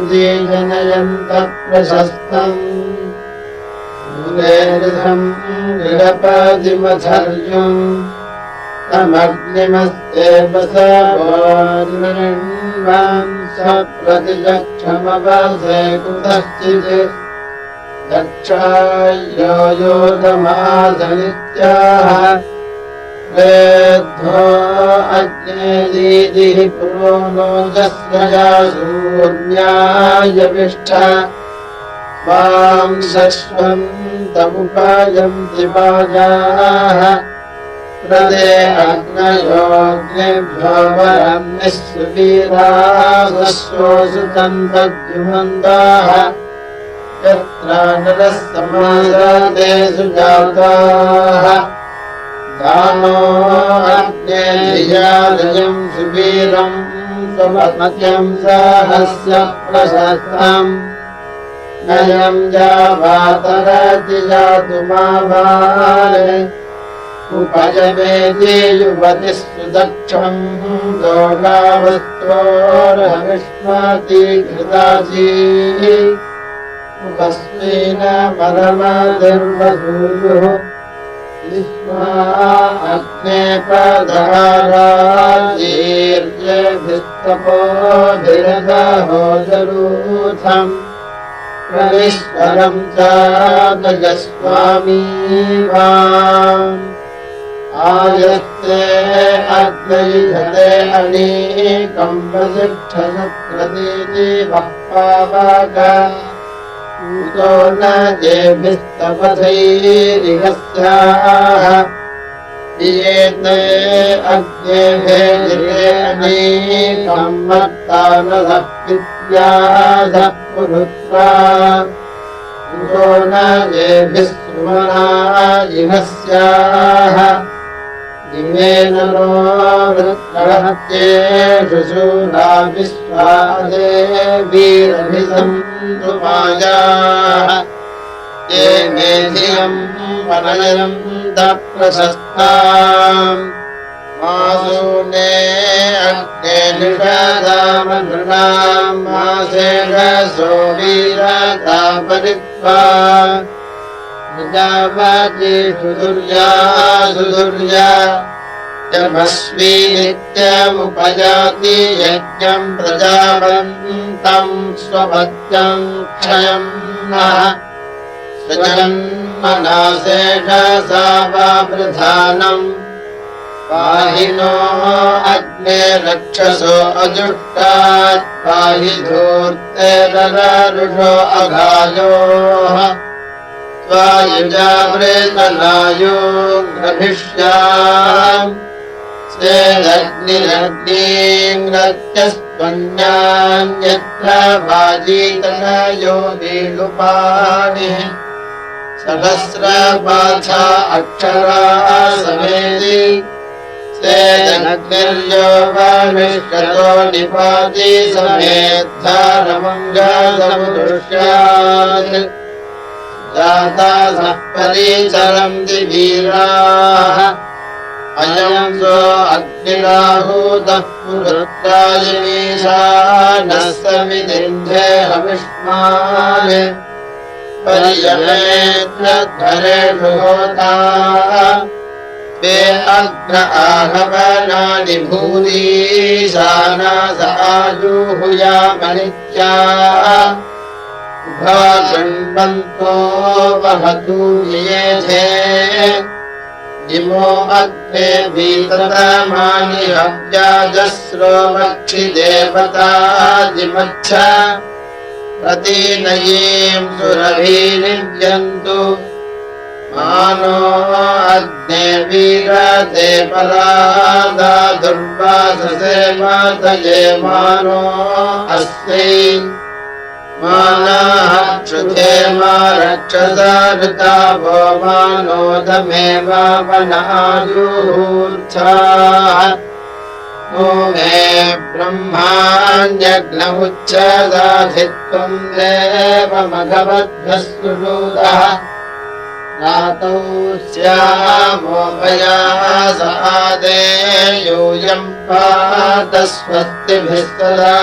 जनयन्तः प्रशस्तम् मूलेरसम् गृहपदिमधर्युम् तमग्निमस्ते बसवोर्निर्वान् सप्रतिजक्षमवसे कुतश्चित् दक्षायो योधमासनित्याः वेद्धो अग्ने दीदिः पुरो जस्रया शून्यायविष्ठ वां शश्वन्तमुपायन्ति वाजाः प्रदे अग्नयोऽग्नेभ्यो वरं निःसुवीरासुतन्तद्युमन्ताः यत्र नरः समासादे सुजाताः दानो अग्ने धियालयं सुवीरं स्वमत्यं सहस्य प्रशस्तम् नयं जावातरति जातुमावाले उपजमेति युवति सुदक्षम् दोषावस्तोर्हविष्माति घृताजी उपस्मेन परमधर्मसूयुः विश्वा अग्ने पदहाराजीर्यभिस्तपोभिरदहोदरूथम् प्रविश्वरं च गजस्वामी वाम् आयस्ते अग्नैधते अनेकं वसिष्ठसप्रतीति वक्पावाक उतो न जेभिस्तपथैरिहस्याः येते अग्ने भेदिते अनेकं मत्तानसः पित्यासः पुरुत्वा उतो न जेभिः सुमना इहस्याः दिवे नरो वृत्रहत्येषु शूरा विश्वादे वीरभिसन्तु मायाः ये मेधियम् वनयन्तः प्रशस्ताम् मासूने अग्ने निषदामनृणाम् मासेषसो वीरता परित्वा प्रजापतिषु दुर्या यमस्वी नित्यमुपयाति यज्ञम् प्रजावन्तम् स्वपत्यम् क्षयम् नः सृजन्मनाशेषसा वा प्रधानम् पाहि नो अग्ने रक्षसो अजुष्टात् पाहि धूर्तेररुषो अघायोः त्वायुजावृतनायो ग्रभिष्याम् स्वेदग्निरग्नीङ्ग्रत्यस्त्वन्यान्यत्र वाजीतनयो वीलुपाणिः सहस्रपाथा अक्षरा समेति स्वेदग्निर्यो वामिष्टतो निपाति समेद्धारमङ्गलमुदृश्यात् जाता सः परिचरन्ति वीराः अयं सो अग्निराहूतः पुरुत्रायमीशानः समिदिन्धे हविष्मान् पर्यमेत्रध्वरेषु होताः ते अग्न आहवनानि भूरीशानास आजुहुयामनित्याः उभा शृण्वन्तो वहतु येथे इमो अग्ने वीतरमानि हव्याजस्रो वक्षिदेवतादिमच्छ प्रतीनयीं सुरभीनिव्यन्तु मानो अग्ने वीरते परादा दुर्वाससे मातये मानो अस्यै मानाः क्षुधे मा रक्षसा ऋता वो मानोदमेवावनायुहूर्थाः नो मे ब्रह्माण्यग्नमुच्चदाधित्वं देवमघवद्भ्यः सुषूदः रातौ स्यामोभयासादे यूयम् पात स्वस्तिभिः सदा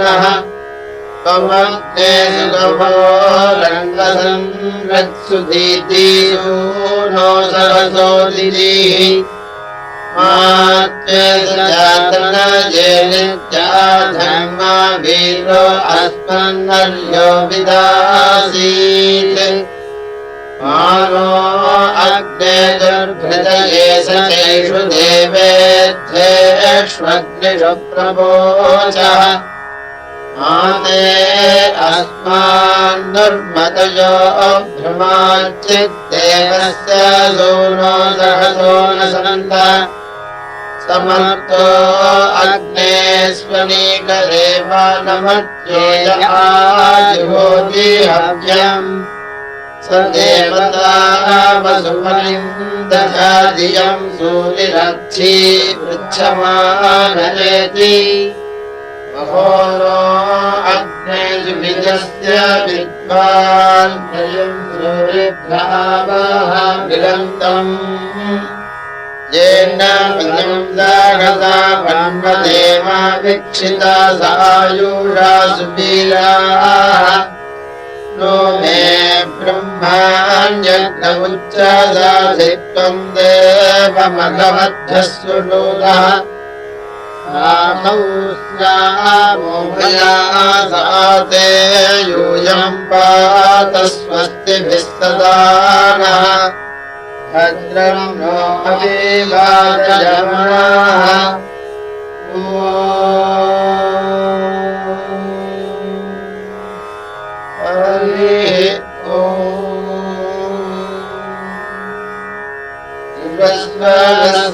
नः त्वमग्ने सुगमो रङ्गसंरत्सुदीतिसूनो सरसो दिदीः मात्रेजातनजे नित्याधर्मा वीरो अस्मन्नर्यो विदासीत् मानो अग्ने दुर्भृतये सचैषु देवेद्धेष्वग्निषु प्रवोचः माते अस्मान्नुर्मतयो भ्रमाच्चिद्देवस्य सूनो सहसो न सन्त समर्तो अग्ने स्वनीकरे मानमत्येय आजुहोति हव्यम् स देवता वसुमनिम् दधाधियम् सूरिरक्षी पृच्छमानयेति महोनो अग्ने सुमिजस्य विद्वान् त्रयम् सूरिभ्रावः विलन्तम् येन पदम् दागता पन्वदेवा वीक्षिता सायुषा सुबीराः नो मे ब्रह्माण्यग्नमुच्चसाधित्वम् देवमघवध्यस्सुनूतः रामौ स्यामोभयासाते यूयम् पात स्वस्तिभिः सदा नः भद्रम् नो अभिवादयमानः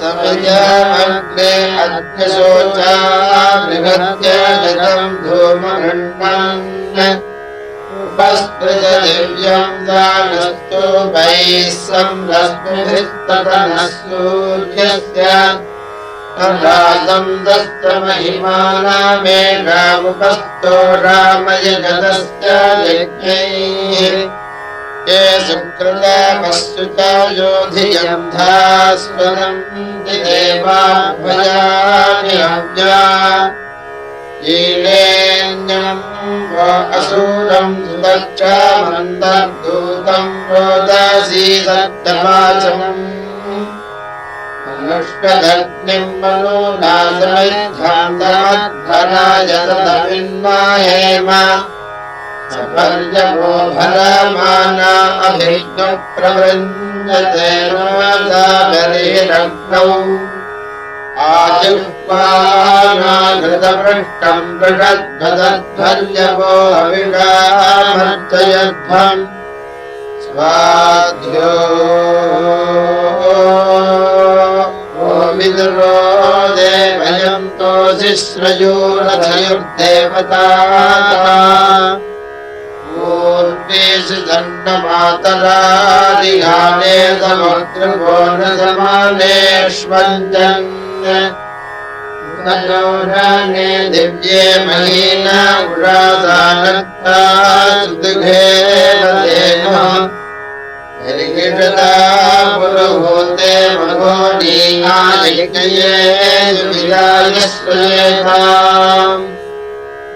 समयमग्ने अग्निशोचा बृहत्य जगम् धूमगण्डन् उपस्पृज दिव्यम् दानस्तु वैः संरश्मिभिस्ततनः सूर्यस्य राजम् दस्तमहिमानामेकामुपस्थो रामयजतस्य यज्ञैः ये सुकृतमस्तु च योधियम् धास्वनन्ति देवाभयानि हव्या ईलेन्यम् वो असूरम् सुदक्षमन्तर्दूतम् रोदसी सत्यवाचमम् मनुष्यदग्निम् मनोनाशमिद्धान्तमध्वराय तदविन्माहेम सपर्यवो भरमाना अभिज्ञप्रवृञ्जते नमसागरीरग्नौ आजुह्वानाघृतपृष्टम् वृषद्भदध्वर्यवो हविषामर्चयध्वम् स्वाध्यो विदुरो देवयन्तोऽसि श्रयोरथयुर्देवता पूर्वेषु दण्डमातरादिहाने समुद्रगो न समानेष्वञ्जन् तयोराने दिव्ये महीना उरासानक्ता सुदुघे वदेनो निर्गिषदा पुरुहूते मघोनीहायज्ञये सुविदायस्वयेताम्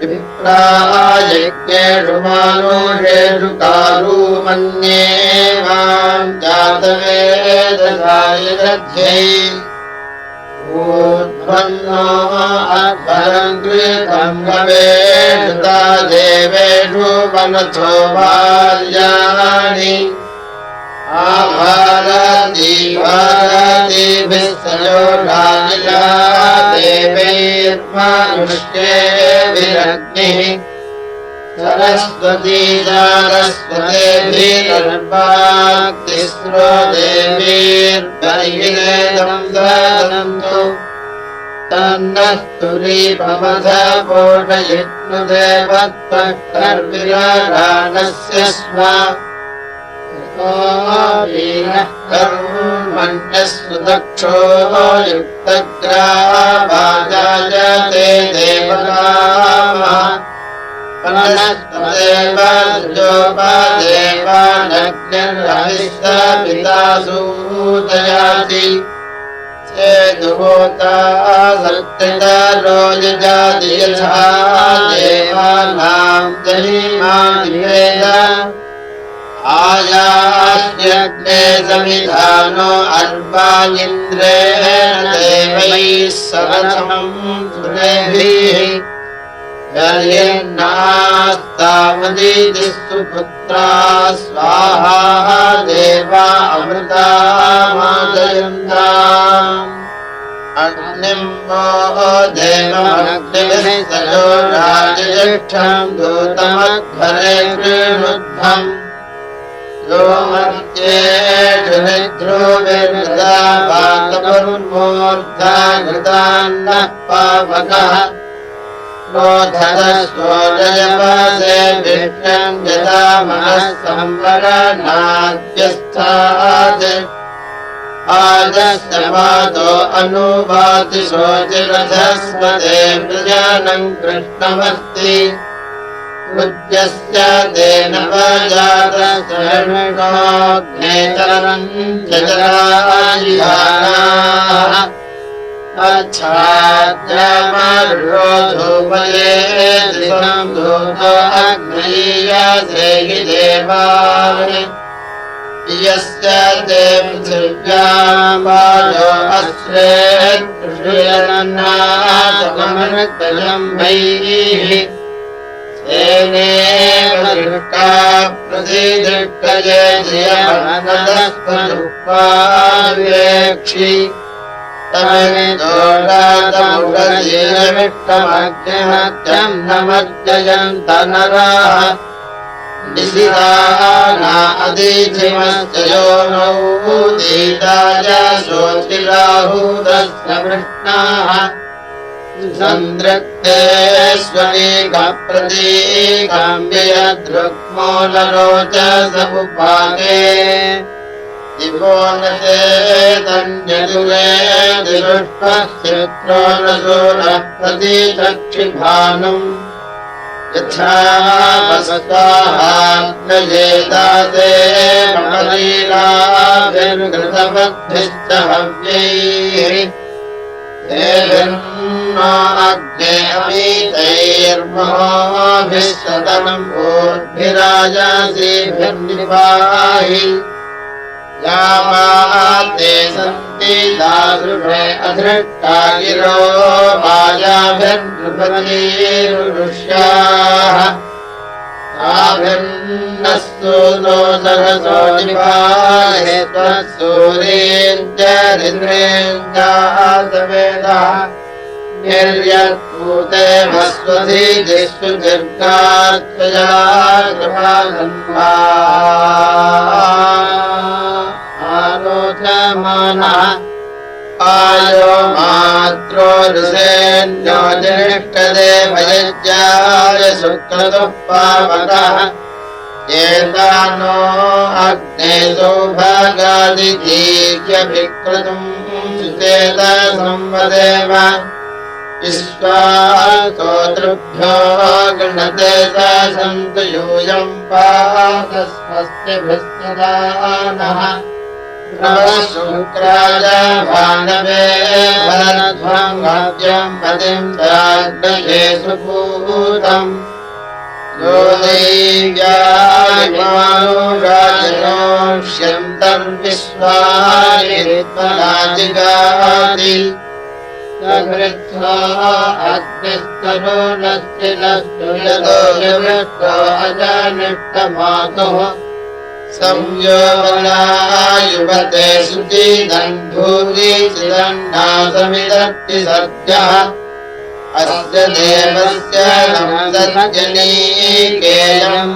विप्रायज्ञेषु मानुषेषु कारू मन्येवाम् जातवेदसाय दध्यै ऊर्ध्वन्नो अध्वरम् कृतम् भवेषु ता देवेषु मनथो बाल्यानि आभारती भारतीभिः सयोषानिला देवैर्मानुष्येभिरग्निः सरस्वती सारस्वतेभिरर्वाक्तिस्रो देवीर्बहिरेदम् ददन्तु तन्नः तुरीपमथ पोषयित्नुदेवत्वक्तर्विरानस्य स्म कर्मण्यस्सुदक्षो युक्तग्रावाजायते देवकामः पनस्तदेव जोपदेवा नग्निर्हविष्यपिता सूदयाति सेदुहोता सत्यतरो यजाति यथा देवानां जनिमादिवेद आयास्यग्ने समिधानो अर्वा इन्द्रेण देवैः सरथं सुरेभिः यर्यन्नास्तावदितिस्तु पुत्रा स्वाहा देवा अमृता मादयन्ताम् अग्निं वो देवमग्निः सजो राजयष्ठं दूतमध्वरे कृणुध्वम् यो मध्येषु निद्रोविर्गदा वातमुर्मूर्धा घृतान्नः पावकः क्रोधदस्वोजयपासे विष्णं यदा मनः संवरणाद्यस्थात् आजस्यवादो अनुभाति शोचिरधस्पदे प्रजानं कृष्णमस्ति उद्यस्य तेन वजातशर्णोऽग्नेतरं चरायुधानाः अच्छाद्यमरुरोधोपये दिशं दूतो अग्नयीयसे हि देवाः यस्य ते पृथिव्यां वायो अस्रेत्पृषयन्नाथमनृतयं वैः तेनेव दृष्टा प्रतिदृष्टये धियमनदस्पदुपावेक्षि तमेदोषादमुषदीयविष्टमग्निमत्यं नमज्जयन्त नराः निशिदाना अदिधिमस्य योनौ दीताय शोचिराहुदस्य कृष्णाः सन्दृक्ते स्वनीकप्रतीकाम्ययदृक्मूलरोचसमुपागे दिवोनते तन्यदुरे दिरुष्पश्चित्रो न शूरः प्रतीचक्षिभानुम् यथा वस्वाहाग्नयेताते ममलीलाभिर्घृतवद्भिश्च हव्यैः देभिर्नो अग्ने अमीतैर्महोभिः सतनं भूर्भिराजासीभिर्निपाहि यामाते सन्ति दासुभे अधृष्टा गिरो मायाभिर्नृपतिरुष्याः ताभिर्नस्तु नो सहसो निपाहे त्वत्सूर्येन्द्रेन्द्रातवेदः निर्यत्पूते भस्वधीदिषु दीर्घात्वया कृपाधन्वा आलोचमानः आयो मात्रो ऋषेण्यो ज्येष्ठदेवयज्ञाय शुक्रतुः पावकः एतानो अग्ने सौभागादितीर्यभिक्रतुं सुचेत संवदेव विश्वासोतृभ्यो गृणते स सन्तु यूयं पादस्वस्तिभिस्सदानः शुक्राय भानवे भरध्वं भाव्यं पतिं चाग्नये सुपूतम् यो दैव्यायमानुराजनोष्यन्तर्विश्वानि विद्मनाजिगाति सकृत्वा अग्निस्तनोनस्तिनस्तु यतो यवृष्टो अजनिष्टमातुः संयोगनायुवते शुचिदन्भूति चिदन्नासमिदत्ति सद्यः अस्य देवस्य नमदज्जनीकेयं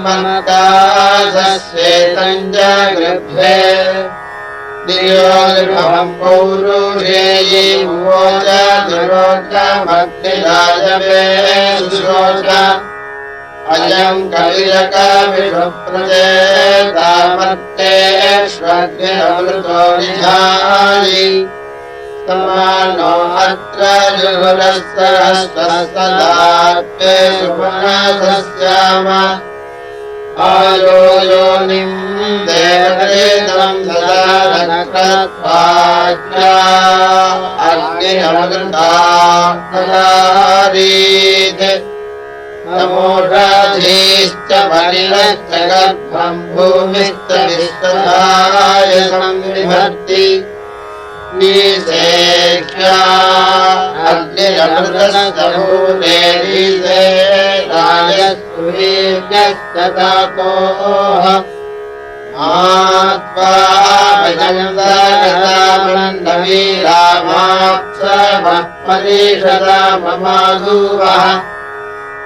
ममतासश्वेतं जगृभ्रे दियोर्भवं पौरुषेयी उवोच दुरोचमग्निराजवे सुशोच अयं कविरकविषुप्रचेतामर्तेष्वग्निरमृतो निधायि समानो अत्र जुहुरः सहस्रसदात्ते सुपुनः स्याम आयो योनिम् देवकृतं सदानक्रत्वाज्ञा अग्निरमृतारीत् नमोषधीश्च मलिनश्च गर्भम् भूमिश्च विश्वधाय संविभर्ति निषेक्ष्या अग्निरमृतश्च भूते नीसे राजस्वीर्यश्च ततोः आत्वा भजन्तवीरामाप्सवः परीषदा ममाधुवः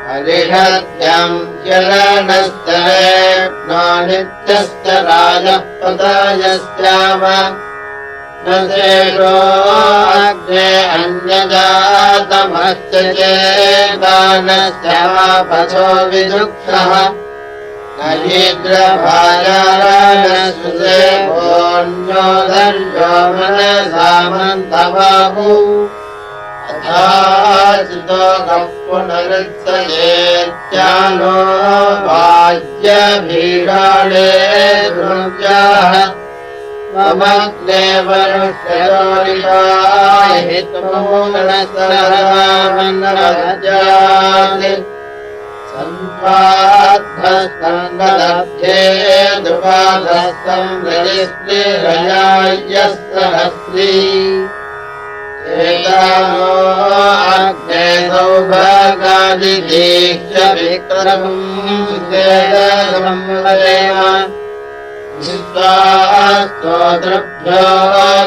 परिषद्यम् जलनश्च रेक्ष्णो नित्यश्च राजः पतयश्चाम न शेषो अग्ने अन्यजातमश्च चेतानश्च वापथो विदुक्षः न हीद्रभायारणसुदेवोऽन्यो धर्यो मनसामन्तबाहु अथाचितो पुनरुत्सयेत्यानो वाज्यभीषणे द्रव्याः ममग्ने वरुष्यरोरिषाहि त्वमूलसहरामन्नरजाति सम्पाद्धस्तङ्गलभ्ये दुपाधस्तम्भ्रजिस्त्रिरयाय्यः सहस्री एतानो अग्ने सौभागादिदीक्ष्य विक्रमम् सुतेजसंवदेम विश्वास्तोत्रभ्यो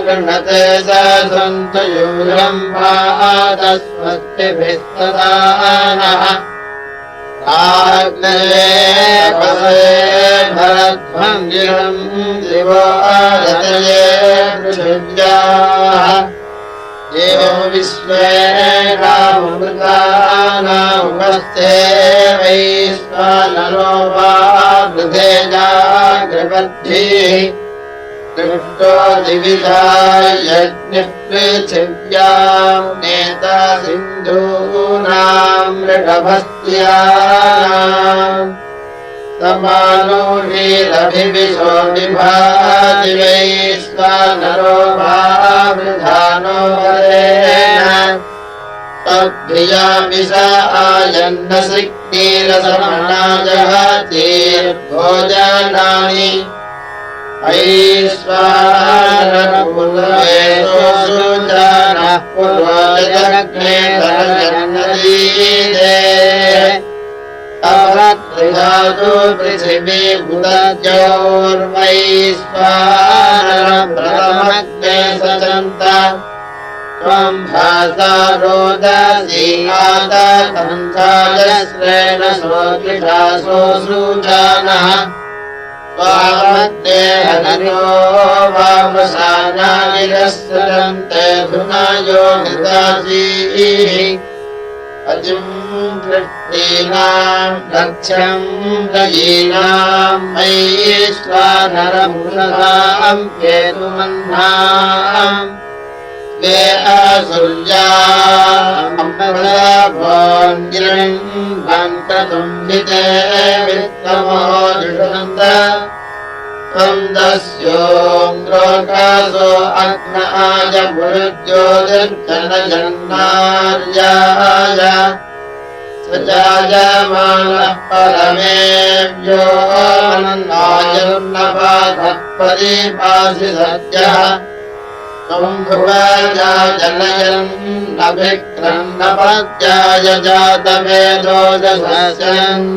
गृह्णते स सन्तु यूयम् पादस्वस्तिभिस्तदा नः आग्नये पसे भरध्वङ्गिरम् दिवो आदतये पृथिव्याः देवो विश्वेनामृतानामुपस्थे वैश्वानरो वा वृधे जागृपद्भिः दृष्टो दिविधा यज्ञः पृथिव्याम् नेता सिन्धूनाम् ऋषभस्त्यानाम् समानोषीरभिविशो विभाति वैश्वानरो वा वृधानो वरेण तद्भिया विष आयन्न सिक्नीरसमनाजहतीर्भोजनानि वैश्वानरपुलवेशोऽसुजानः पुरोजग्ने धरजन्नदीदे तवत्रिधातु पृथिवी बुधजोर्वैश्वानरम् प्रथमग्ने सचन्त त्वम् भासा रोदसी आतकन्थायस्रेण सोऽसुजानः त्वामग्ने हनयो वामसानागिरस्सरन्ते धुनायो निदासीः अजिम् कृष्णीनाम् लक्ष्यम् रयीनाम् वैश्वानरमुषसाम् केतुमह्नाम् स्वे असुर्यामभोन्गिरम् क्रतुम्भिते वित्तमो जुषन्त त्वम् दस्योऽङ्ग्रोकासो अग्न आजमुरुज्योतिर्जनजन्नार्याय स जायमानः परमेव्यो मन्नायुर्नपाधः परिपासि सद्यः त्वम् भुवजा जनयन् नभिक्रन्नपत्याय जातवेदोजसस्यन्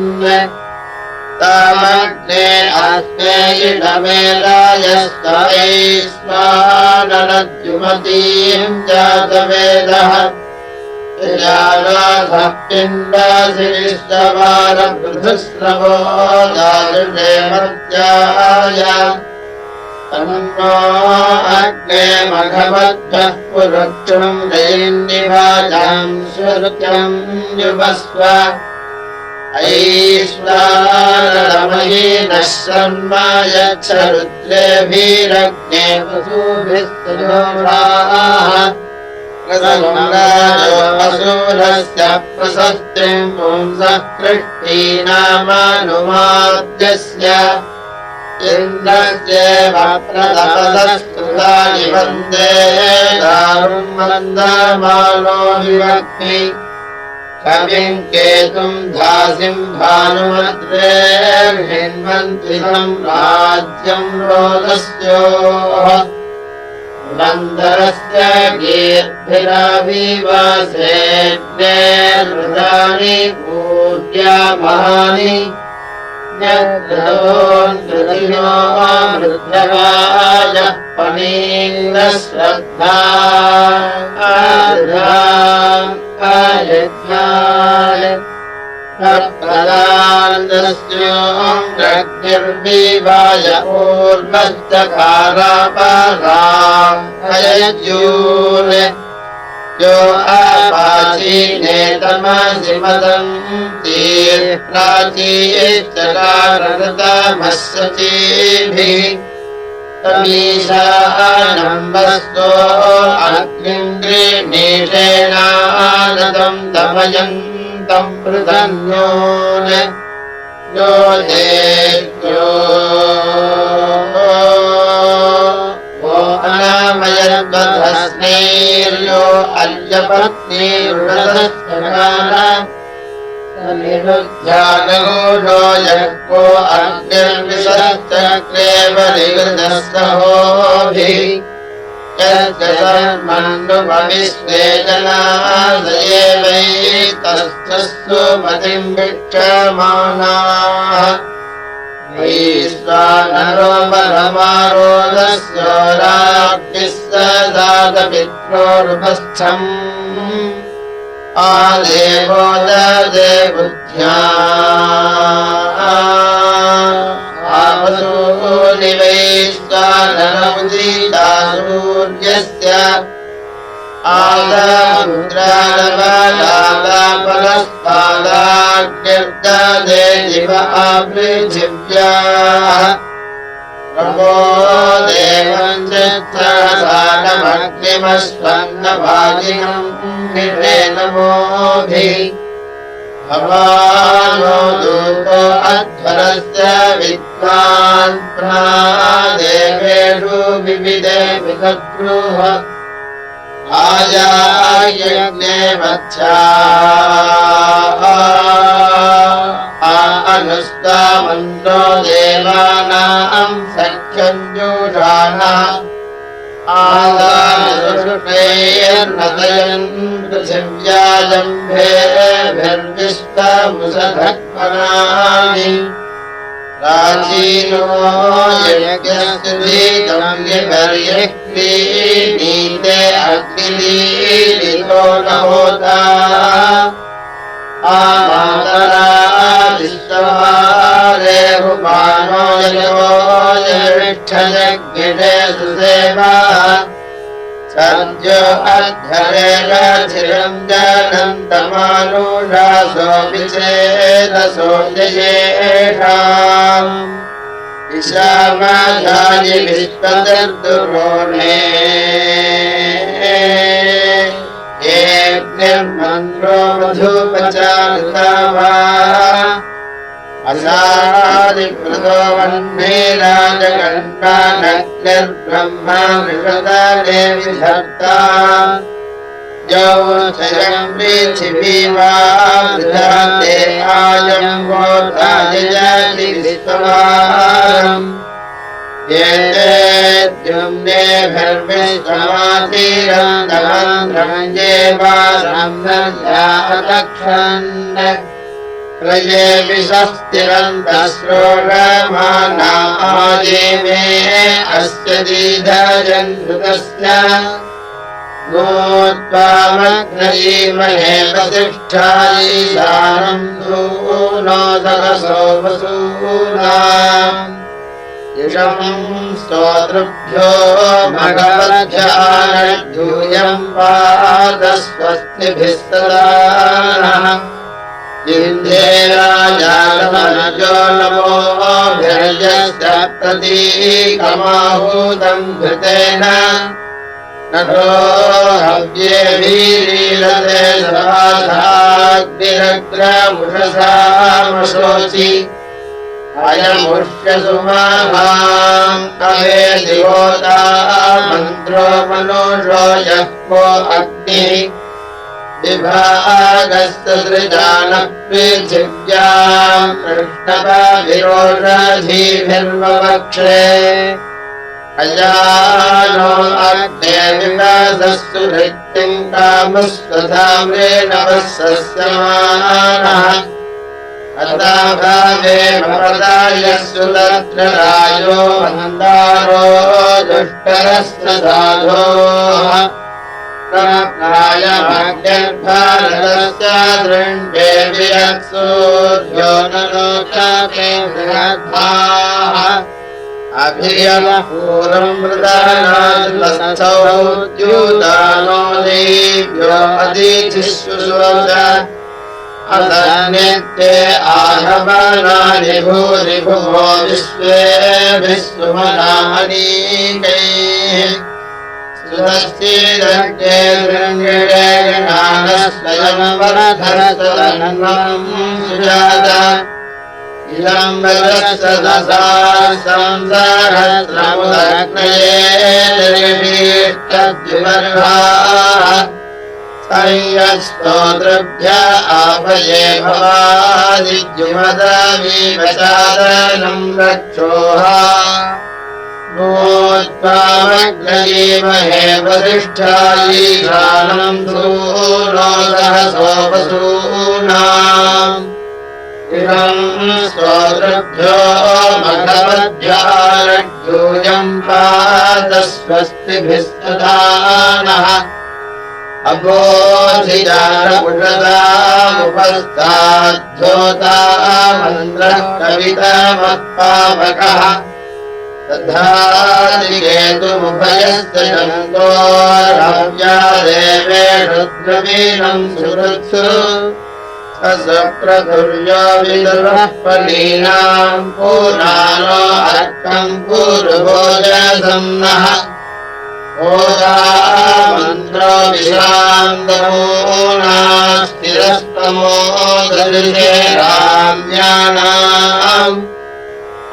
तामग्ने अस्मे इषमेरायस्तवैश्वानरद्युमतीम् जातवेदः यानाथः पिण्डासिरिष्टवारपृथुस्रवो दादृशे मर्त्याय तन्नो अग्ने मघवद्भ्यः पुरुक्षुम् रयिन्निभाजाम् श्रुत्यम् युवस्व ऐश्वानरमहीनः शर्म यच्छ रुद्रेभिरग्ने वसुभिस्तजोषाः प्रसन्नराजो असुरस्य प्रशस्तिम् पुंसः कृष्टीनामानुमाद्यस्य इन्द्रस्येव प्रथमदस्तुतानि वन्दे दारुम् वन्दमानो विभक्ति कविम् केतुम् धासिम् भानुमद्रेर्हिन्वन्ति सम्राज्यम् रोदस्योः पुरन्दरस्य गीर्भिराविवासेऽग्नेर्मृतानि पूज्यामहानि न्यग्रदोन्नृतिनो मृद्रवायः पणीन्द्रश्रद्धा प्रदानस्योऽग्निर्विवाय ऊर्वश्चकारापरायज्यूर् यो अपाचीनेतमसि मदन्तीः प्राचीश्चकारतमस्सचीभिः तमीशानम्बस्तो अग्निम् गृणीषेणानदम् दमयन्तम् पृथन्योन् यो देव्यो अनामयद्वधस्नैर्यो अल्यपत्नीर्वदस्यकार निरुध्यानघोषो यक्को अग्निर्विशश्चक्रे बलिवृधस्सहोभिः यद्गतमण्डुपविश्वे जनादये वैतस्थस्तु मतिम् भिक्षमाणाः वैश्वानरो परमारोदस्य राज्ञः सदातपित्रोरुपस्थम् आदेवो ददे बुद्ध्या आवसूनि वैश्वानरमुदीता सूर्यस्य आदामुद्रालवलापरस्पादाग्निर्ददे दिव पृथिव्याः प्रभो देवम् चित्तसानमग्निमस्वन्नभाजिनम् निरेणमोभिः भवानो दूतो अध्वरस्य विद्वान् प्रादेवेषु विविधे विदद्रुः आयायज्ञे मत्स्याः अनुष्टामन्तो देवानाम् सख्यम् जुषाणः आदानसृष्टेर्नदयन् पृथिव्याजम्भेभिर्विष्टमुषधत्पराणि प्राचीनो यज्ञस्य धीतम् विपर्यक्रीणीते अग्निलीलितो न होता आमातरादिष्टवारे हुमानो यजो यविष्ठयज्ञिषे सुसेवाः सद्यो अद्धरेरधिरम् जनन्तमानुषासो विचेदसो जयेषाम् विशामाधानि विश्वदर्दुरोणे निर्मन्द्रो मधुपचारिता वा असादिकृतो वह्ने राजगण्डानग्निर्ब्रह्मा मृषदले विधर्ता यौषयम् पृथिवी वा वृधते आयम् गोताय जलि विश्ववारम् येतेद्युम्नेभिर्विश्वमातीरन्दमन्त्रम् ये वासंसर्यालक्षन् प्रये विशस्तिरन्तस्रोषमाना आजेमे अस्य दीधजन्धृतस्य गोत्वामग्नजीमहे वसिष्ठायीशानम् सूनो सरसो वसूनाम् यशम् स्तोतृभ्यो भगवद्भ्यानूयम् पादस्वस्तिभिः सदा नः इन्द्रे राजानमनजो नमोऽभिर्यस्य प्रतीकमाहूतम् घृतेन नरो हव्ये वीरीरते सवाधाग्निरग्रमुषसामशोचि अयमुष्यसुमाभाम् अवे दिवोता मन्त्रो मनुषो यः को अग्निः विभागस्तदृजानः पृथिव्याम् कृष्णपाभिरोषधीभिर्ववक्षे अजानो अग्ने विवासस्तु धृत्तिम् कामस्वधाम्रेणवः सस्यमानः अताभावे भवदायस्सु तत्र राजो मन्दारो दुष्टरस्य साधोः प्रायभाग्यर्भारतस्य दृण्डे वियत्सूर्यो न लोकापे बृहद्भाः अभियमपूरम् मृदानाद्वत्सौ द्यूतानो देव्यो अदितिषु सुरोच अतन्नित्ये आहवनानि भूरि भुवो विश्वेभिः सुमनानीकैः सुदस्येदग्ने दृङ्गिणे गणानस्वयंवरधरसदनन्वम् सुजात इदम् वरसदसा संसारत्रमुदग्नये निर्भीष्टद्विवर्गाः संयस्तोतृभ्य आपये भवादिद्युमदामीवचादनम् रक्षोः नोत्वामग्नयीमहे वरिष्ठायीशानम् सूनो सहसोपसूनाम् इदम् स्तोतृभ्यो मघवद्भ्यारज्जूयम् पात स्वस्तिभिः सदानः अबोधिजानपुषदामुपस्ताद्धोता मन्द्रः कवितामत्पावकः तथादिकेतुमुभयस्य चन्दोरव्या देवेषु द्रवीणम् सुहृत्सु सप्रधुर्यो विदुरः पलीनाम् पूर्णानो अर्कम् पूर्वभोजसं नः ओदा मन्त्रो विशान्तमो स्थिरस्तमो ददृशे राम्याणाम्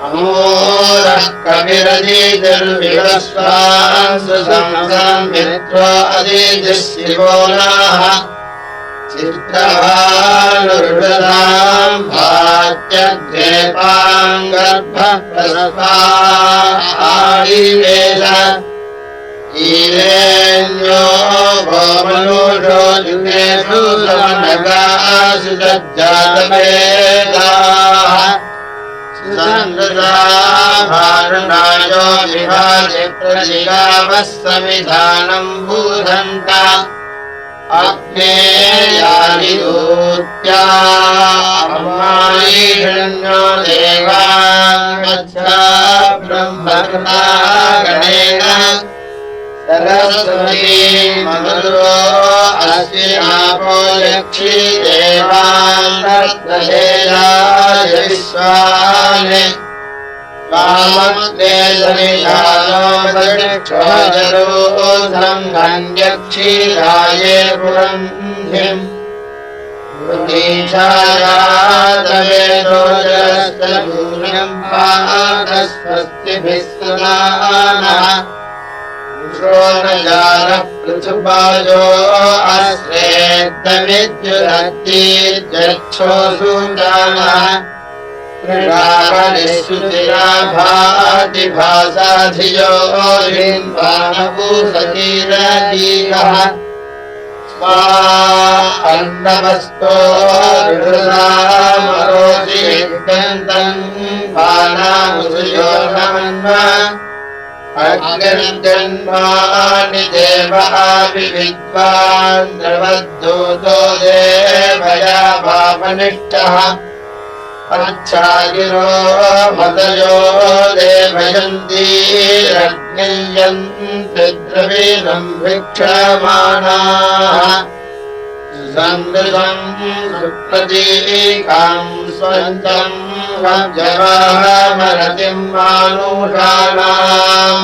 अमोरः कविरजीतिर्विवस्वांसु संसंमित्रो अदितिः शिवो नः चित्रभानुर्वदाम् भात्यग्रेपाङ्गर्भः प्रस्वाहारिवेश ईरेण्यो भोमनुषो जुगेषु समनगासु सज्जातवेदाः सुसंहृता भारुणायो विभाति प्रजिगावः समिधानम् भूधन्त अग्नेयानि दूत्या अम्मायिषण्यो देवाङ्गच्छा ब्रह्मकृता गणेन सरस्वती मधुरो अस्यापो यक्षी देवान्तर्तदेयाय विश्वानि वामग्ने समिधानो वृक्षोजरोधम् गण्यक्षीराये पुरन्धिम् वृतीशायातवेदोजस्तभूम्यम् पादस्वस्तिभिः सुनानः नः पृथुपायो अस्रेद्दमिद्युदत्तीर्यच्छोऽसूदानः भातिभासाधियो लिम्बानपूसतीरदीकः स्वा अन्नवस्तो ऋषदामरोषि यज्ञन्तम् बाणामुसुयो नमन्व अग्निर्जन्मानि देवाभिविद्वान् द्रवद्धूतो देवया भावनिष्ठः अच्छागिरो मदयो देवयन्तीरग्नियन्ति द्रवीणम् भिक्षमाणाः सुसंवृतम् सुप्रतीकाम् स्वन्तम् वज्रवाहमरतिम् मानुषाणाम्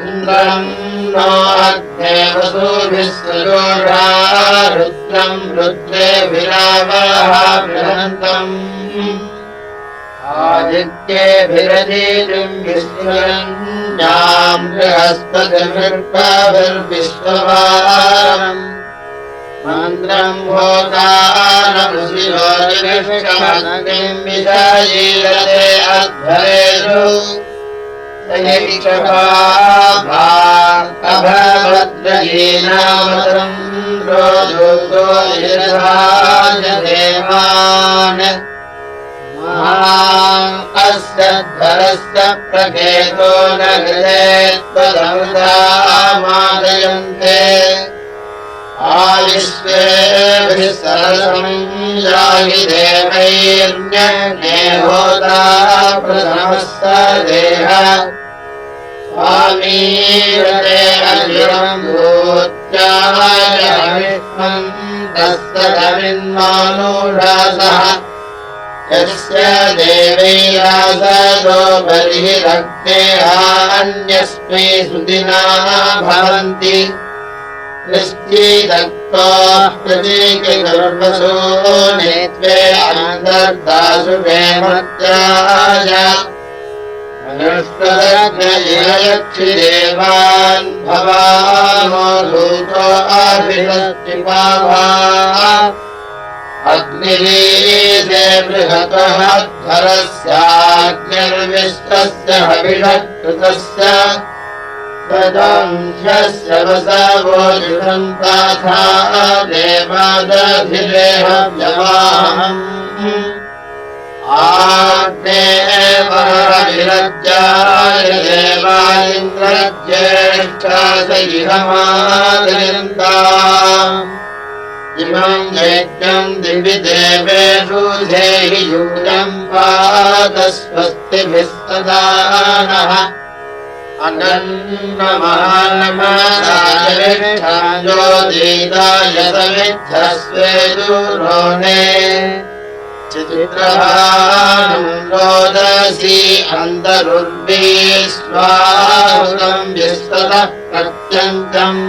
नो अग्ने वसुभिस्सजोषा रुद्रम् रुद्रे विरावः बृहन्तम् आदित्येभिरधीतिम् विष्णुरन्याम् बृहस्पतिर्विश्ववारम् मन्द्रम् भोगानमुषिरोजिनिष्ठमग्निम् विषयीरते अध्वरेषु अभद्रयीनामतन्द्रो दूतो निर्भाजदेवान् अस्य ध्वरस्य प्रकेतो न हृदे त्वदमृतामादयन्ते आविश्वेभिः सरसम् याहि देवैर्न्यग्ने होता प्रथमस्य देह स्वामीरते अजिरम् भूत्याय विष्मन्तस्य कविन्मानुषासः यस्य देवैरासदो बर्हिरग्ने अन्यस्मै सुदिना भवन्ति निश्चिदक्तो प्रतीकगर्भसो नेत्वे अन्तर्दासु वेमत्याय अनुष्टरग्नयक्षिदेवान् भवानो धूतो अभिषष्टिपावा अग्निरीते बृहतः ध्वरस्याग्निर्विश्वस्य हविषकृतस्य तदंशस्य वसवो जुषन्ताथा देवादधिदेहव्यवाहम् आग्ने वरविरज्याय देवालिन्द्रज्येष्ठास इहमादयन्ताम् इमम् यज्ञम् दिवि देवेषु धेहि यूयम् पादस्वस्तिभिः सदा नः अनन्नमहानमसायविष्ठाञ्जोदीदाय समिद्धस्वेदुरोणे चित्रभानुम् रोदसी अन्तरुर्वीस्वाहुतम् विस्ततः प्रत्यन्तम्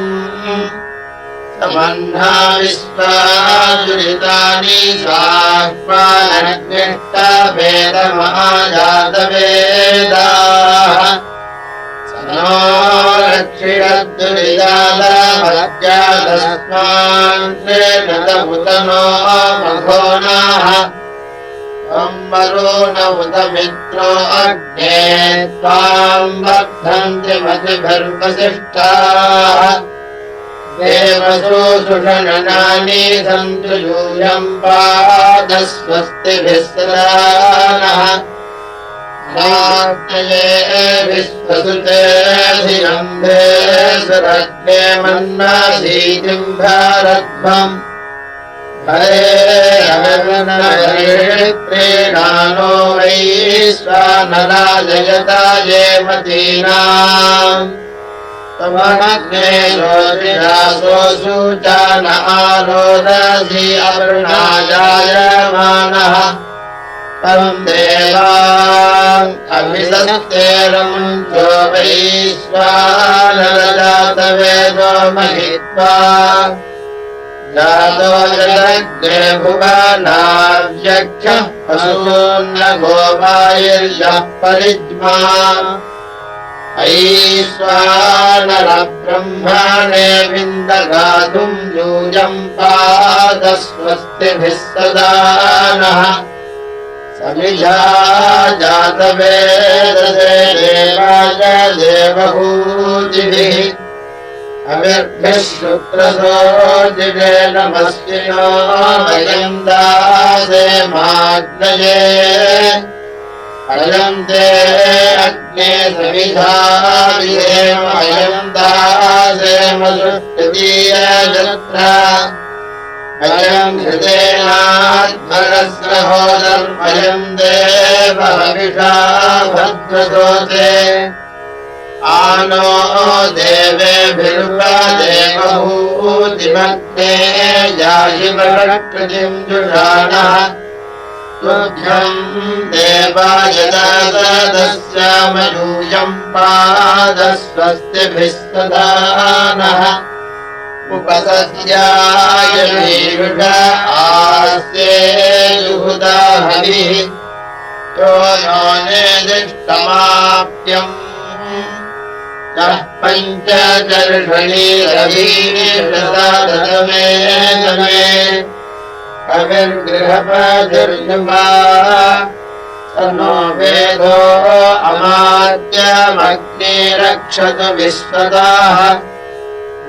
समह्ना विश्वाजुरितानि साह्वानग्निष्टभेदमहाजातवेदाः नो रक्षिरद्दुरिदालमज्जातस्मान्त्रेणतमुतनो मघोनाः त्वम्बरो न उत मित्रो अग्ने त्वाम् वर्धन्ति मतिभिर्वसिष्ठाः देवसु सुषणनानि सन्तु यूयम् पादस्वस्तिभिः सदा नः नाग्नये विश्वसुतेऽधिरम्भे सुरग्ने मन्नासीतिम् भारध्वम् हरेरवनप्रीणानो वैश्वानराजयता ये मतीनाम् तमग्ने ज्योतिषासोऽसु चान आरोदसी अवृणाजायमानः तम् देवाम् अभिसत्तेरमुञ्चो वैश्वानरजातवेदो महित्वा जातो जगग्ने भुवनाव्यक्षः पशून्न गोपायर्यः परिज्मा ऐश्वानरब्रह्मणे विन्दगातुम् यूयम् पादस्वस्तिभिः सदा नः समिधा जातवेदसे देवाय देवहूतिभिः अविर्भिः शुक्रसोजिवे नमस्विनो वयम् दासे माग्नये अयम् ते अग्ने समिधा विधेम अयम् दासे मसुष्टदीयजत्रा अयम् हृदेनाध्वरस्रहोदर्मयम् देवहविषा भद्रसोते आनो देवेभिरुपदेवहूतिमग्ने याहि वषट्कृतिम् जुषाणः तुभ्यम् देवाय ददस्यामयूयम् पादस्वस्तिभिः सदा नः उपसस्याय वीरुष आस्ये जुहुदा हविः यो नो नेदिष्टमाप्यम् यः पञ्चचर्षणि रवीशदादमे नमे कविर्गृहपतिर्युवा स नो वेदो अमाद्यमग्ने रक्षतु विश्वदाः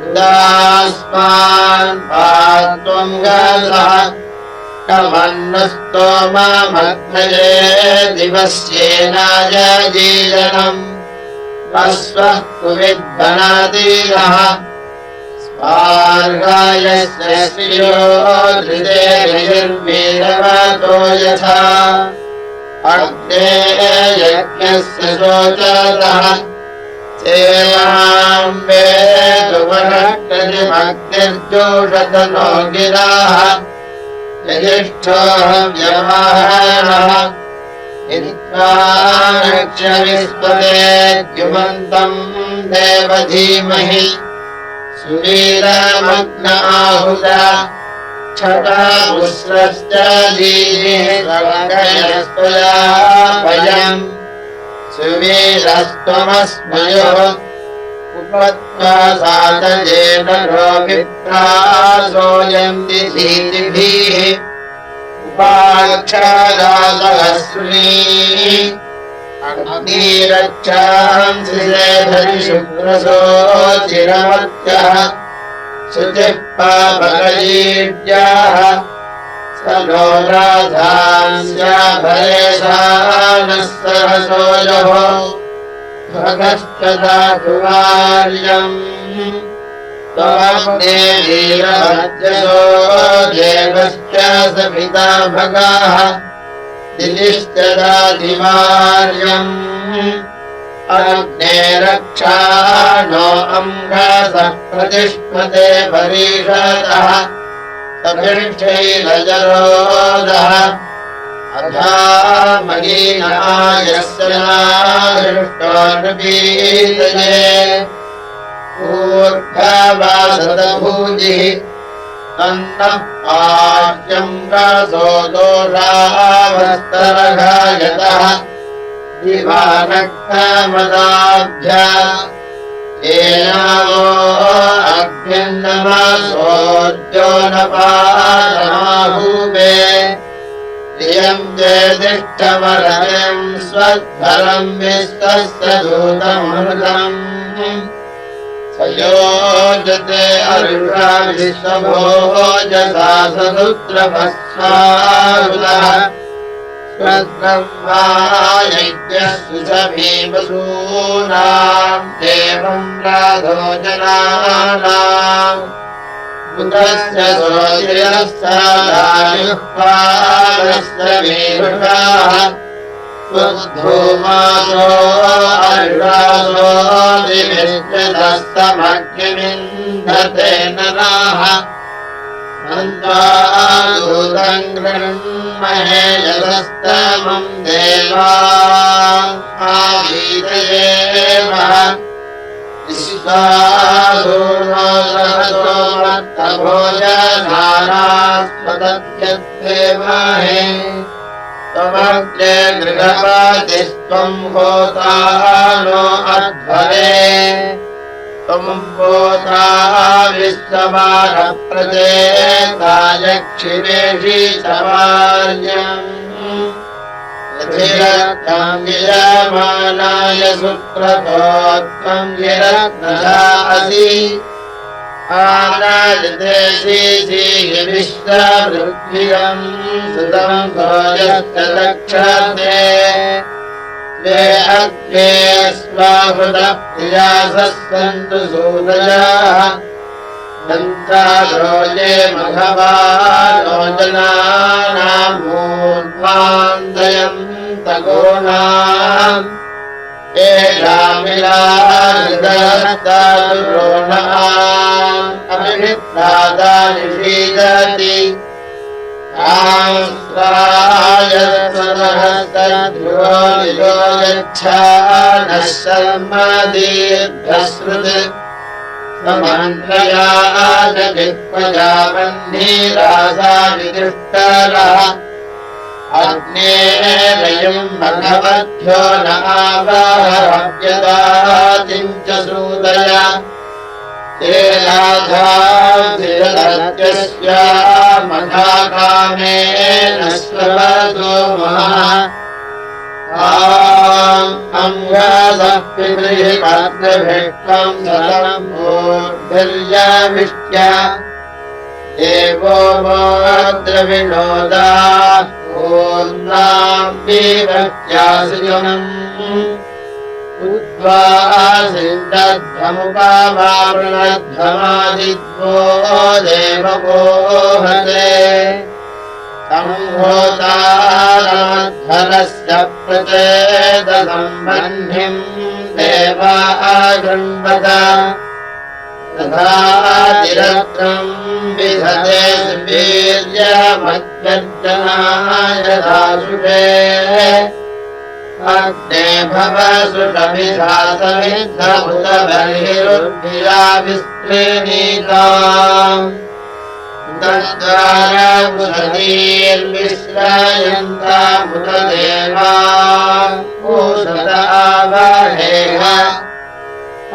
उदास्मान् पात्वम् गसः कमन्नस्तोममग्नये दिवस्येनाय जीजनम् वस्वः कुविद्वनातीरः स्वार्गायस्य स्त्रियो धृतेर्वीरवतो यथा अग्ने यज्ञस्य शोचतः सेवाम् वेदुवनकृतिमग्निर्जोषतनो गिराः यजिष्ठोऽव्यवहारः विश्ववेद्युमन्तम् देवधीमहि सुवीरमग्न आहुत क्षतापुस्रश्च दीर्घयस्त्वया वयम् सुवीरस्त्वमस्मयोः उपत्वा सातजेन रोमित्रासोऽयम् दिधीतिभिः उपाक्षरासहस्री अग्निरक्षांसि शुक्रसोचिरमत्यः शुचिः पापकजीड्याः स नो राधांस्याभरेशानः सहसोजः भगश्च दातुवार्यम् त्वमग्ने वीरभद्यसो देवश्च सभिता भगाः दिलिश्च दातिवार्यम् अग्ने रक्षाणो अम्भसः प्रतिष्पते परीषदः सभिष्ठैरजरोदः अधा महीनायस्य नादृष्टो नृपीतये ऊर्ध्ववासदभूजिः तन्नः पार्श्वम् रसो दोषावस्तरघायतः दिवानक्तमदाभ्य येनावो अभ्यन्नमसोऽद्योनपारमाहूवे प्रियम् चेदिष्टमरम् स्वद्धरम् विश्वस्य दूतमृतम् स योजते अरुषा विश्वभोजसा समुद्रभस्वारुदः स्वब्रह्मा यज्ञस्तु समीवसूनाम् देवम् राधो जनानाम् बुधस्य सोऽशिरस्सायुःपादस्य वीरुषाः धूमासो अर्वासो दिविश्चितस्तमग्निमिन्धते नराः मन्त्वादूतम् गृह्महे यदस्तमम् देवा आवीतयेव विश्वासूर्णो सहसो मत्तभोजनानास्पदत्यद्देवाहे त्वमग्ने गृहपतिस्त्वम् होता नो अध्वरे त्वम् होता विश्वमानप्रचेता यक्षिरेषि चवार्यम् यथिरत्नम् यजमानाय सुक्रतो त्वम् यरत्नजासि आनादिदेशीसि विश्ववृद्धिरम् सुतम् भोजश्च दक्षते स्वे अग्ने स्वाहृतः प्रियासः सन्तु सूदयाः दन्तारोजे मघवानो जनानामूर्ध्वान्दयम् तगोणाम् एषामिलाहृदयस्तादुरोणाम् अभिनिदादा निषीदति शास्त्राय स्वरहस्तध्रुवो निजो यच्छानः शर्म दीर्घश्रुत् समन्त्रया जिह्वजा वह्निरासा विदुष्टरः अग्नेरयम् भगवद्भ्यो न आवहव्यदातिम् च सूदय तेनाधातिरत्यस्या मधाकामेन स्ववदो महः अङ्गादः पितृभिर्भक्तम् सतम् भूर्भिर्यविष्ट्य देवो मोद्रविनोदा पूर्णाम् विभक्त्यासुजनम् उद्वासिन्दध्वमुपावावृणध्वमादिद्वो देववोहते संहोतारमध्वरस्य प्रचेदसम्बन्धिम् देवा गृह्णत तथातिरत्रम् विधते वीर्यमद्गर्जनाय दाशुषे अग्ने भव सुषमिषासमिद्धमुत बर्हिरुद्भिया विस्तृणीताम् तद्वारमुदीर्विश्रयन्तामुत देवा पूषत आवहेह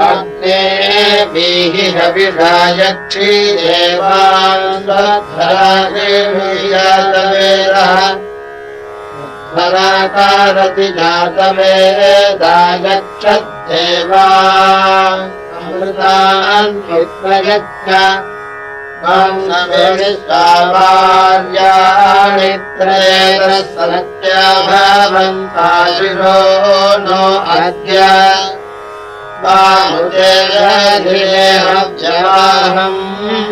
अग्नेभिः हविषा यक्षी देवान् स्वधरागिर्भियातवेदः धराकारति जातवेदा यक्षद्देवा अमृतान् विप्रयच्छ विश्वार्याणि त्रयेतरसत्याभवन्ताशिरो नो अद्य बाहुदेहव्यवाहम्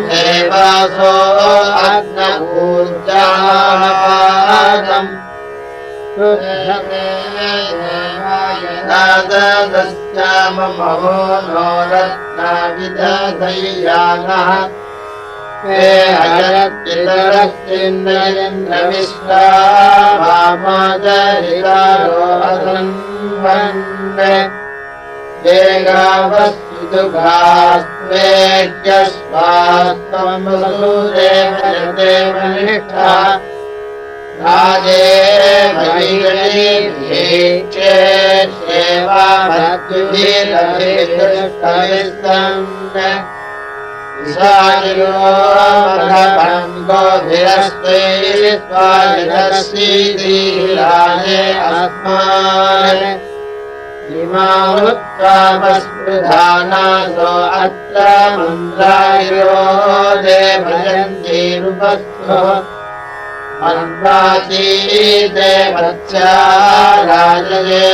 देवासो अग्नपूर्जापादम् दस्याममो नो रत्नाविदधैयानः हजरद्वितरश्चिन्नयन्द्रविश्वा वामोदरितारोहसन्वन् वेगावस्तुदुघास्वेह्यस्वास्त्वमसूदेवनिष्ठा राजे भैरवीभीक्षे सेवामद्विभिरभिदृष्टविस्तन् विशालिनो मघपङ्गोभिरस्ते स्वायदस्सीदीराजे अस्मान् इमामुत्तापस्पृधानासो अत्र मन्द्रायो देवयन्तीरुपस्थो मन्वाची देवत्या राजये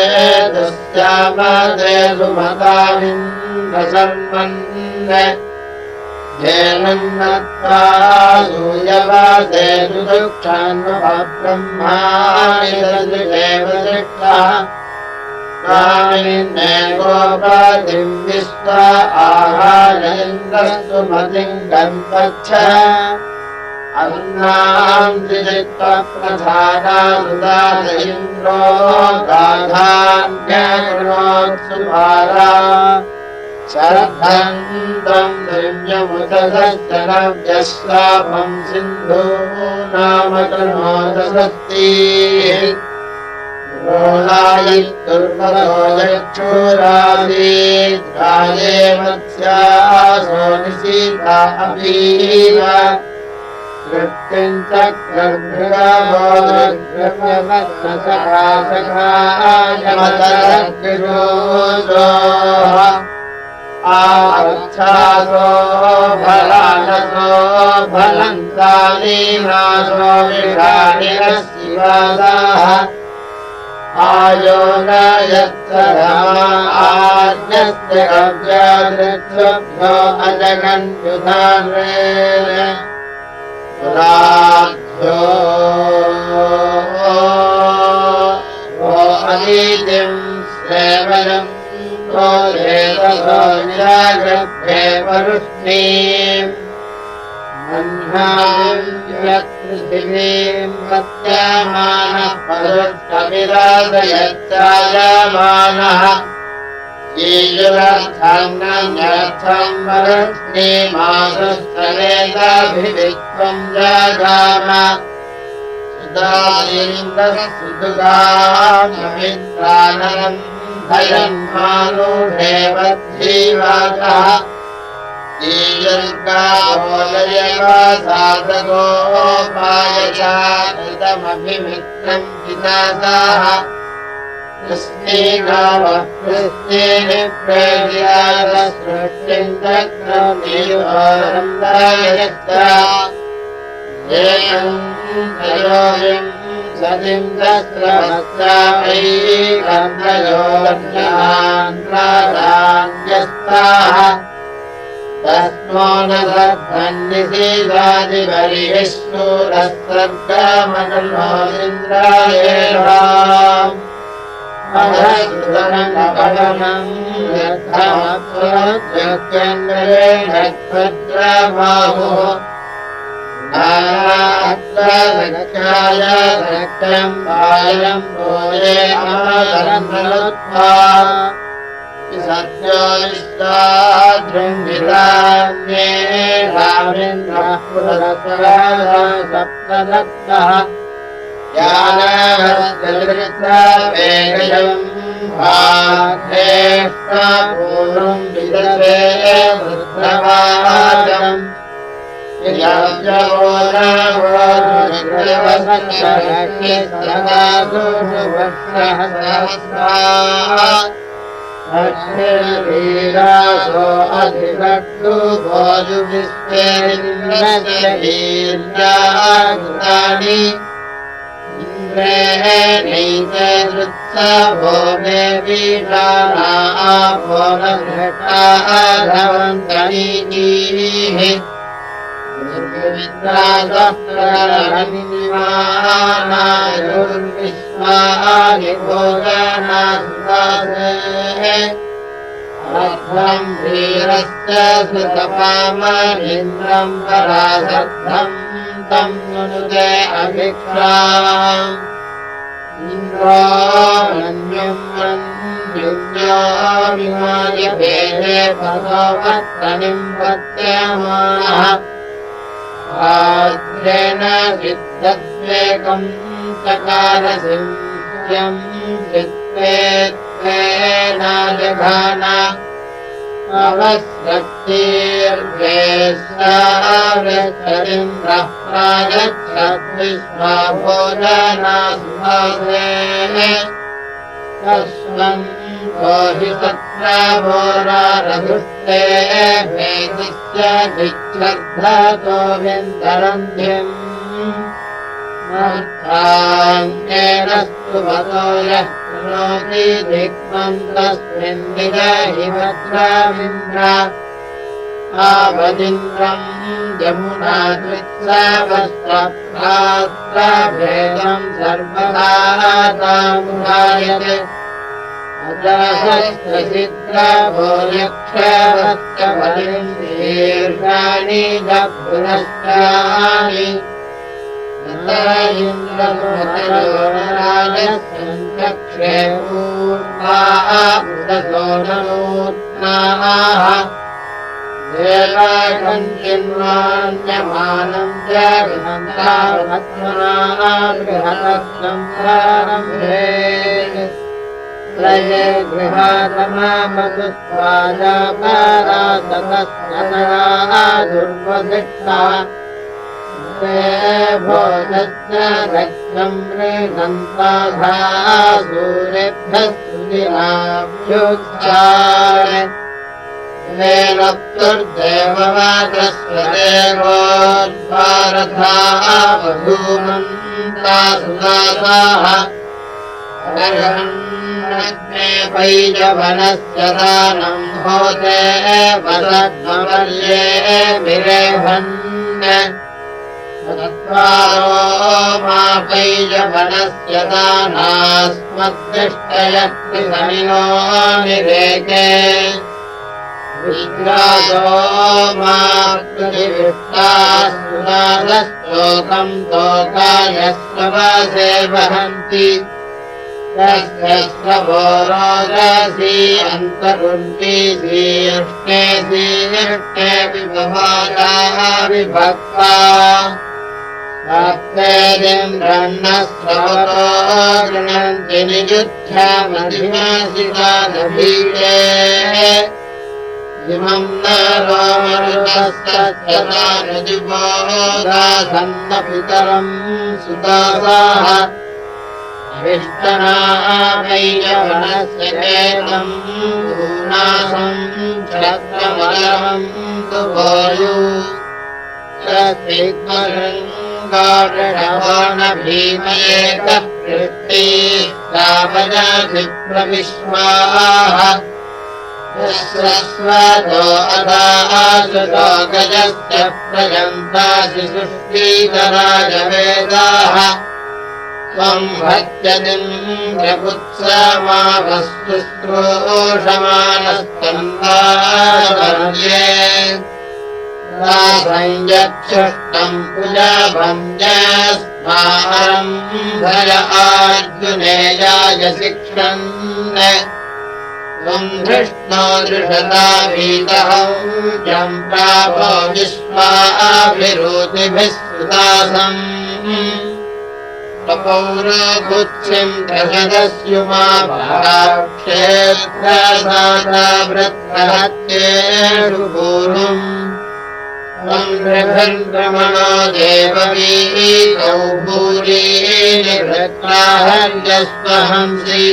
दस्यामदे सुमतामिन्द्रसन्मन् धेनुन्नत्वा सूयवासे सुदुक्षान्वब्रह्माणि ददृशेव दृष्टः स्वामिन्ने गोपतिम् विश्वा आहारयन्द्रस्तु मतिम् गन्वच्छ अन्नाम् त्रिचित्तप्रधानानुदात इन्द्रो गाधान्यकृणोत्सुभारा शरद्धन्तम् दिव्यमुदधश्चनव्यश्रापम् सिन्धूनामकृणोदसस्तिः रोलायित्तुर्वरो यक्षुरासीद्राये मत्स्यासो निशीता अपीव कृत्यम् चक्रभृगवो दृग्भ्यमत्सखायमतरक्षोषोः आच्छासो फलानसो फलन्तानीमासो विषाणिरशिवादाः आयो न यत्सरमा आज्ञस्य कव्यादृक्षुभ्यो अजगन्युधान्वेन पुराभ्यो वो अनीतिम् सेवनम् क्रोधेतसो निरागृभ्ये परुष्णीम् मह्नाम् यत्पृथिवीम् यजमानः परुष्टविराजयच्चायमानः ईयुरर्थम् वरुष्णीमासुस्तनेताभिवित्वम् जगाम सुदासीन्द्रसुदुगानन्दयन्मानुषेवद्धीवाचः ईयुर्गावोलयवासाधगोपायचाकृतमभिमित्रम् पितासाः कृष्णेगावः कृष्णेनिप्रेर्यादसृष्टिम् चक्रमेवारन्दायच्च येनम् त्रयोविम् सतिम् सहस्रवत्सामयीकर्णयोर्जनान्त्रादान्यस्ताः तस्मो न सद्धन्निषीदादिबलिः शूरस्वर्गमनुलोन्द्रायेणाम् अधस्तुतनपवनम् यद्धमत्वद्यज्ञन्द्रेणद्भद्रबाहुः नानात्वदक्षाय दक्षम् बालम् भोजे अमरन्धनुत्वा सत्यो विश्वादृङ्गितान्ये रामिन्द्रः पुरस्वरः सप्तदत्तः ज्ञानवस्तुकृतवेगयम् भाग्येष्टापूर्णम् विदते वृद्धवाचम् वीरासो अधिकट्टु भोजुविश्वेन्द्रस्य वीर्यानि इन्द्रेः नैतदृत्सभो मे वीरानापो न घटाः धवन्तनीः निर्विद्रासप्रलनिमानायुर्विश्वानि भोजनासुदासे अर्धम् वीरस्य सुतपामनिन्द्रम् परासद्धम् तम् नुनुते अभिक्षाम् इन्द्रो मन्युम् मन्युन्योमिमायभेदे भगवत्तनिम् पत्यमानः आद्रेण सिद्धद्वेकम् चकारसिंह्यम् चित्ते त्वेनाजघान अवस्रक्तिर्वेश्वावृत्तरिन्द्रः प्रागच्छद्विश्वाभोजनासुभासे तस्मन् हि सत्रभोरारधुष्टे भेदस्य दिच्छर्धतो विन्दरन्ध्यम् मर्थाङ्गेन स्तुवतो यः कृणोति दिग्मम् तस्मिन् विदहि भद्रमिन्द्र आवदिन्द्रम् यमुना द्वित्सवस्त्रभ्रात्रभेदम् सर्वदा तामुदायते अजहस्रचिद्रभो यक्षवत्कबलिम् दीर्घाणि जभुनश्चानि इन्द्रसुमतयोराजसञ्चक्षे ऊर्ध्वा नूत्नाः देवाकञ्चिन्वान्यमानम् च गृहन्तावत्मना बृहतसंसारम्भे प्रये गृहातमामधुस्वाजापरासतस्तनया दुर्वधिष्ठा भोजस्य रक्षम् मृगन्ताधा सूर्येभ्यः सुदिनाभ्युच्चारे वेनप्तुर्देववाचस्वते गोद्वारथाः वधूमन्ता सुदासाः अर्हन्नग्ने पैजवनस्य दानम् होते वसद्मवर्ये विरेहन् चत्वारो मा पैजवनस्य दानास्मद्दृष्टयत्रिसमिनो निरेके विश्वासो मा पृथिविष्टास्तुनादस्तोकम् तोकायस्वसे वहन्ति तस्यस्वो रोदसी अन्तकुण्ठी सीयष्टे सीयष्टे विभवादा विभक्ता सप्तेन्द्रन्नस्रवतो गृणन्ति नियुध्यामधिमासितानभीरे इमम् न रोमरुतस्तत्सदानुजुबोधासन्न पितरम् सुदासाः अविष्टनामैयवनस्य केतम् भूनासम् क्षत्रमलमम् दुभोयु तद्विद्मगङ्गाढवो न भीमयेकपृष्टि सावजाभिप्रविश्वाः यस्वतो अदासुतो गजस्य प्रजन्तासि सुष्टीतराजवेदाः त्वम् भत्यदिन्द्रपुत्समावस्तुस्त्रोषमानस्तन्वार्ये संयच्छुष्टम् पुजभञ्जस्मारम् भय आर्जुनेयाय शिक्षन् त्वम् धृष्णो दृषता भीतः जम् प्रापो विश्वाभिरूतिभिः सुदासम् पौरभुत्सिम् प्रसदस्युमा क्षेत्रसाता वृत्रहत्येषु पूर्वम् त्वम् देववीतौ भूरीणि वृत्राहर्यस्वहंसि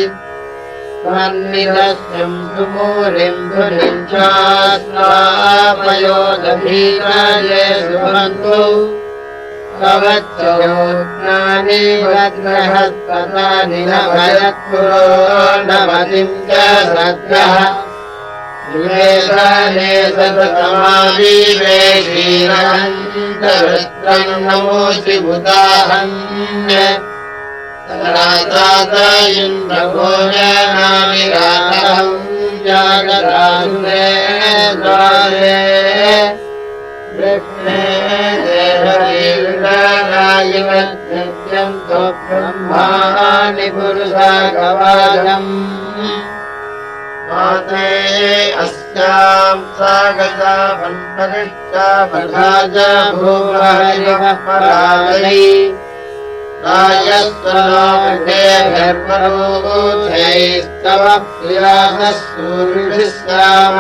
त्वन्निदस्यम् सुमूरिम् धुरिम् चास्वापयोदभीराये सुभन्तु कवच्चयोज्ञानि वज्रहस्ततानि न भयत्पुरो नवतिम् च सद्यः निवेशने सततमावीवे क्षीरहन्तवृत्रम् नमोऽसि भूताहन्य राजात इन्द्रभोजनानि रातहम् जागरासुरे द्वारे कृष्णे देहलीलायिवत्यन्तो ब्रह्माणि पुरुषागवाजम् माते अस्याम् सागता वन्परिष्टा वधाजा भूमहरिवः परायै रायस्वनामृते गर्भरोधैस्तव प्रियानः सूर्यभिः साम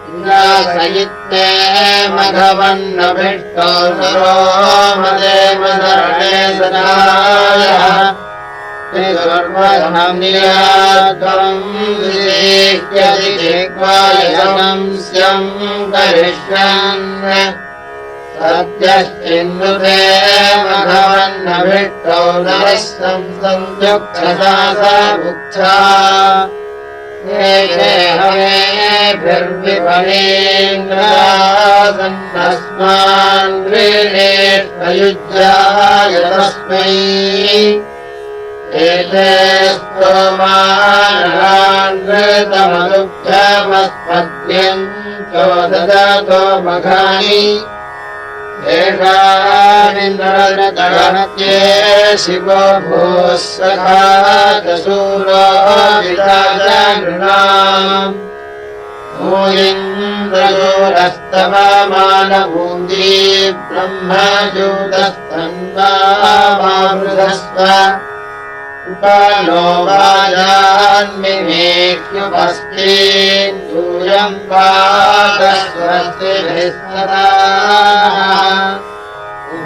इन्द्रासयित्ते मघवन्नभिष्टो नरो मदेव शरणे सदायः सर्वधम्यात्वम् विशेष्यदिग्वायसम् स्यम् करिष्यन् सद्यश्चिन्नुते मघवन्नभिष्टो नरः संसन्त्युक्षसा स बुक्था ये हवेभिर्विपणेन्द्रासन्नस्मान् गृणेष्वयुज्याय तस्मै एते स्तोमान् घृतमनुभ्यमस्मद्यम् चोददातो मघानि येषामिन्द्रदहत्ये शिवो भूः सखा दशूरो विराजनृणाम् भूयिन्द्रयोरस्तवमानभूङ्गी ब्रह्मजूतस्तन्वामामृधस्व उपानो वाजान्मिमेक्ष्युपस्तीन् दूयम् पादस्वस्तिभिः सदा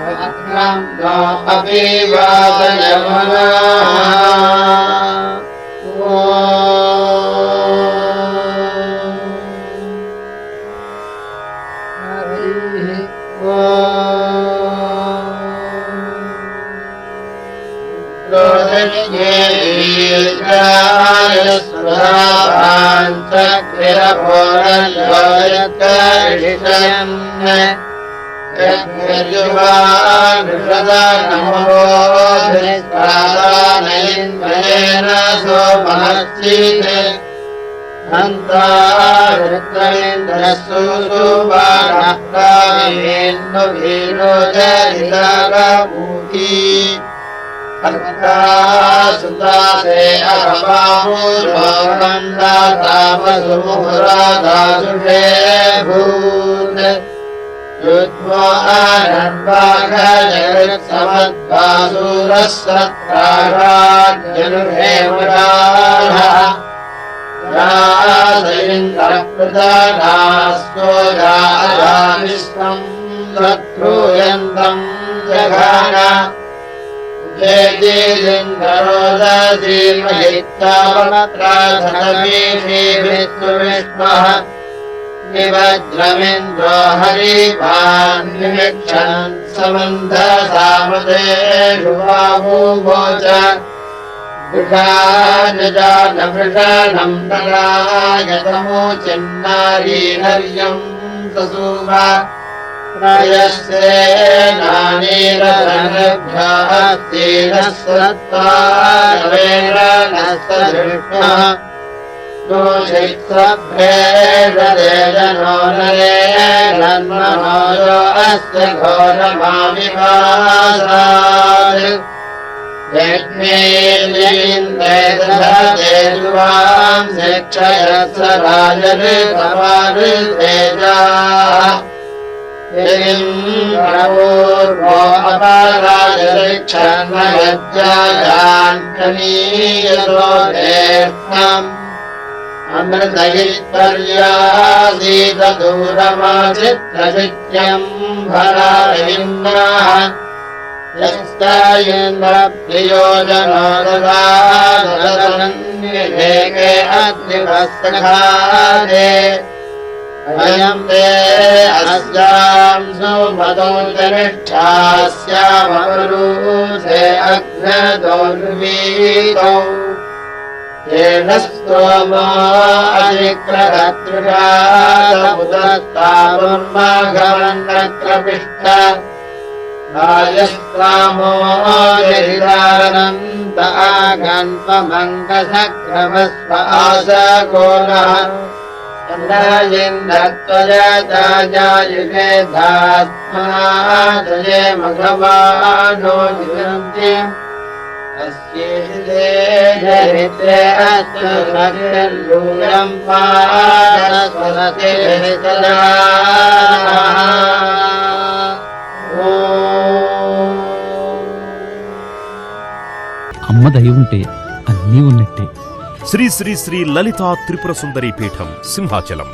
भद्रम् नो अपि हन्तारुद्रमिन्द्रसूबाणः प्राविवेन्नु वीरोजरितरमूर्ति सुदासे अहमामूर्वन्दातामसुमुहुरादासुषे भूत् युद्ध्वा आनन्वाघजगत्समद्वासुरः सत्राराज्यनुहेमराः रासयिन्द्रप्रदानास्तोजाविश्वम् शत्रूयन्तम् जघान जयेन्द्रोदधीमहित्तावनत्राधनवीषीभिस्तुविष्मः निवज्रमिन्द्रो हरिवान् निमिक्षन् समन्धसामदेषु बाहुवोच वृषानवृषणम् नरायतमोचिन्नारीनर्यम् ससुभा प्रयस्येनानीरभ्यः सत्त्वानवेरणस्तदृष्टः दोषित्सभ्येषदेजनो नरेणन्मनोजो अस्य घोरमाविभासात् यज्ञेन्द्रे दधते जुवां शिक्षयत्स राजऋतमाऋतेजाः पूर्वो अपराजशिक्षन्मयज्ञायान्कनीयसो देष्टम् अमृतयित्पर्यासीतदूरमाचित्रचित्यम् भरारविन्नाः यस्तायेन्द्रप्रियोजनो ददादनन्येके अग्निभस्तखादे अयम् ते अस्याम् सुमतो जनिष्ठास्यामरुधे अग्नदोर्वीतौ येन स्तोमो अधिक्रहत्रुषादमुदत्तामुर्माघवन्नक्रपिष्ट राजस्त्रामो जरिदारनन्त आगन्त्वमङ्गसक्रमस्व आसकोनः चन्द्रायेन्द्रत्वजायुषे धात्मना जये मघवानो जिवन्ति अस्येषिते जरित्रे अस्तुभक्तिर्यूयम् पादस्वरते सदा అమ్మ దయ ఉంటే అన్నీ ఉన్నట్టే. శ్రీ శ్రీ శ్రీ లలితా త్రిపుర సుందరి పీఠం సింహాచలం.